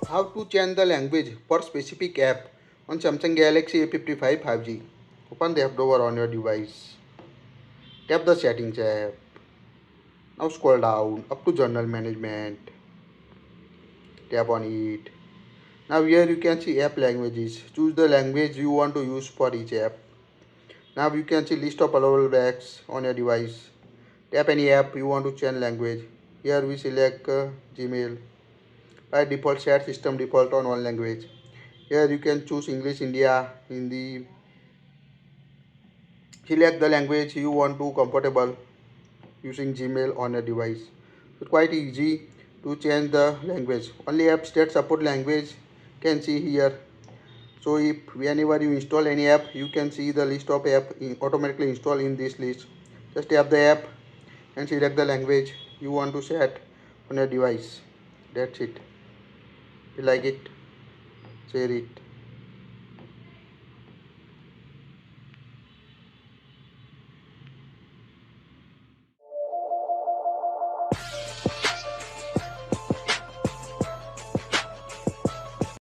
How to change the language for specific app on Samsung Galaxy A55 5G. Open the app drawer on your device. Tap the settings app. Now scroll down up to journal management. Tap on it. Now here you can see app languages. Choose the language you want to use for each app. Now you can see list of allowable apps on your device. Tap any app you want to change language. Here we select Gmail. By default set system default on one language. Here you can choose English, India, Hindi. Select the language you want to comfortable using Gmail on a device. It's quite easy to change the language. Only apps that support language can see here. So if whenever you install any app, you can see the list of app automatically installed in this list. Just tap the app and select the language you want to set on your device. That's it. If you like it, share it.